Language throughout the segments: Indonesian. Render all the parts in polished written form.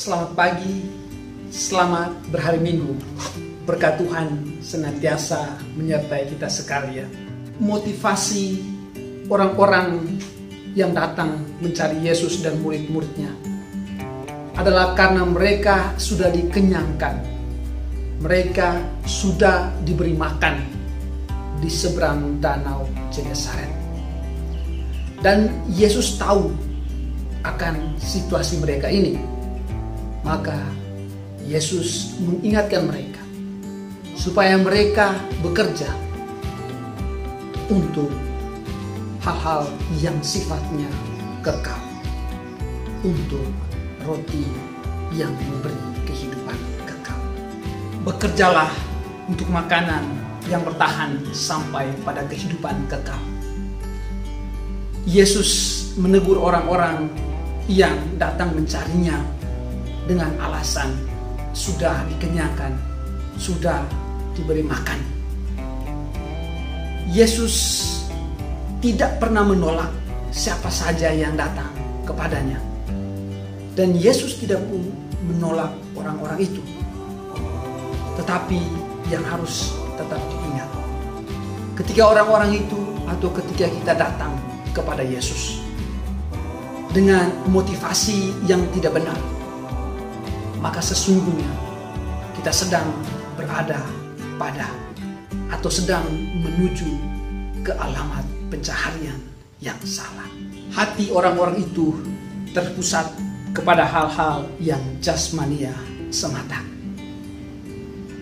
Selamat pagi, selamat berhari Minggu. Berkat Tuhan senantiasa menyertai kita sekalian. Motivasi orang-orang yang datang mencari Yesus dan murid-muridnya adalah karena mereka sudah dikenyangkan. Mereka sudah diberi makan di seberang danau Genesaret. Dan Yesus tahu akan situasi mereka ini. Maka Yesus mengingatkan mereka supaya mereka bekerja untuk hal-hal yang sifatnya kekal, untuk roti yang memberi kehidupan kekal. Bekerjalah untuk makanan yang bertahan sampai pada kehidupan kekal. Yesus menegur orang-orang yang datang mencarinya dengan alasan sudah dikenyangkan, sudah diberi makan. Yesus tidak pernah menolak siapa saja yang datang kepadanya. Dan Yesus tidak pun menolak orang-orang itu. Tetapi yang harus tetap diingat, ketika orang-orang itu atau ketika kita datang kepada Yesus dengan motivasi yang tidak benar, maka sesungguhnya kita sedang berada pada atau sedang menuju ke alamat pencaharian yang salah. Hati orang-orang itu terpusat kepada hal-hal yang jasmania semata.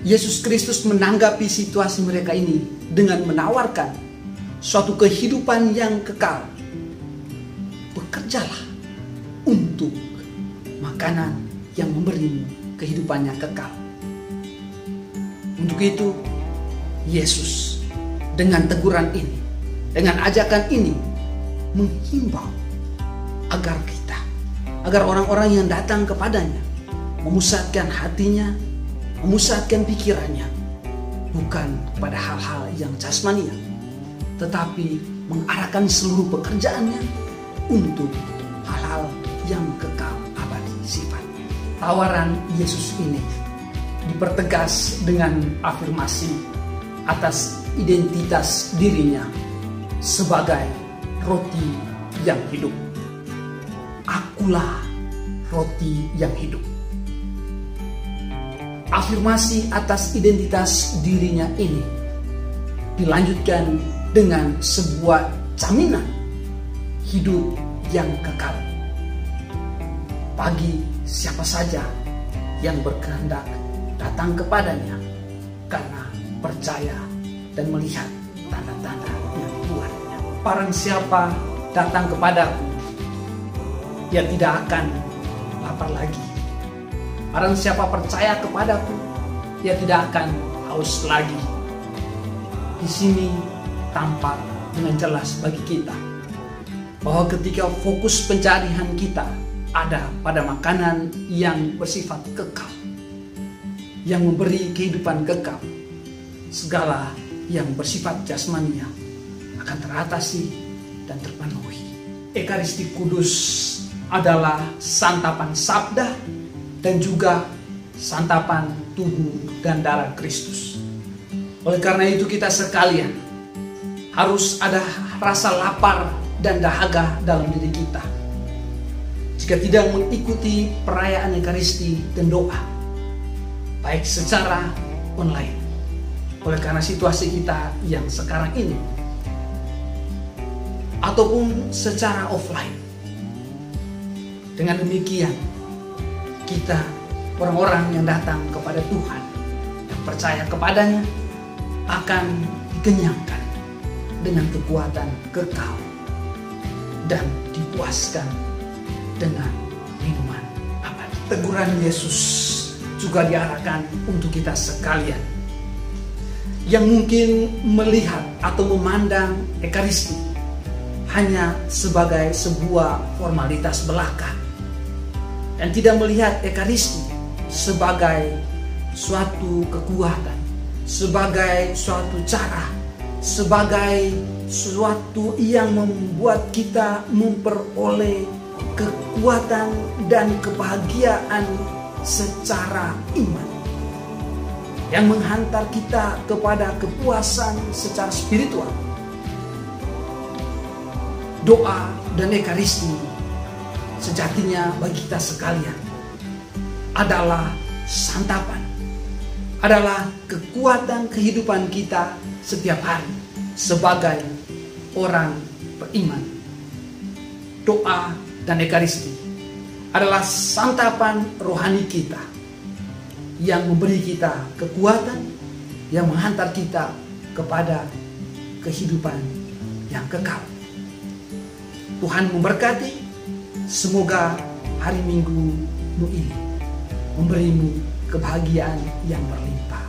Yesus Kristus menanggapi situasi mereka ini dengan menawarkan suatu kehidupan yang kekal. Bekerjalah untuk makanan yang memberimu kehidupannya kekal. Untuk itu, Yesus dengan teguran ini, dengan ajakan ini, menghimbau agar orang-orang yang datang kepadanya memusatkan hatinya, memusatkan pikirannya, bukan pada hal-hal yang jasmania, tetapi mengarahkan seluruh pekerjaannya untuk hal-hal yang kekal abadi sifatnya. Tawaran Yesus ini dipertegas dengan afirmasi atas identitas dirinya sebagai roti yang hidup. Akulah roti yang hidup. Afirmasi atas identitas dirinya ini dilanjutkan dengan sebuah jaminan hidup yang kekal bagi siapa saja yang berkehendak datang kepadanya karena percaya dan melihat tanda-tanda yang luarnya. Barang siapa datang kepadaku, dia tidak akan lapar lagi. Barang siapa percaya kepadaku, dia tidak akan haus lagi. Di sini tampak dengan jelas bagi kita bahwa ketika fokus pencarian kita ada pada makanan yang bersifat kekal, yang memberi kehidupan kekal, segala yang bersifat jasmania akan teratasi dan terpenuhi. Ekaristi Kudus adalah santapan sabda dan juga santapan tubuh dan darah Kristus. Oleh karena itu kita sekalian harus ada rasa lapar dan dahaga dalam diri kita. Jika tidak mengikuti perayaan Ekaristi dan doa, baik secara online, oleh karena situasi kita yang sekarang ini, ataupun secara offline. Dengan demikian, kita orang-orang yang datang kepada Tuhan, yang percaya kepadanya, akan dikenyangkan dengan kekuatan kekal dan dipuaskan dengan minuman abadi. Teguran Yesus juga diarahkan untuk kita sekalian yang mungkin melihat atau memandang Ekaristi hanya sebagai sebuah formalitas belaka dan tidak melihat Ekaristi sebagai suatu kekuatan, sebagai suatu cara, sebagai suatu yang membuat kita memperoleh kekuatan dan kebahagiaan secara iman yang menghantar kita kepada kepuasan secara spiritual. Doa dan ekaristi sejatinya bagi kita sekalian adalah santapan, adalah kekuatan kehidupan kita setiap hari sebagai orang beriman. Doa dan ekaristi adalah santapan rohani kita yang memberi kita kekuatan, yang menghantar kita kepada kehidupan yang kekal. Tuhan memberkati. Semoga hari Minggu ini memberimu kebahagiaan yang berlimpah.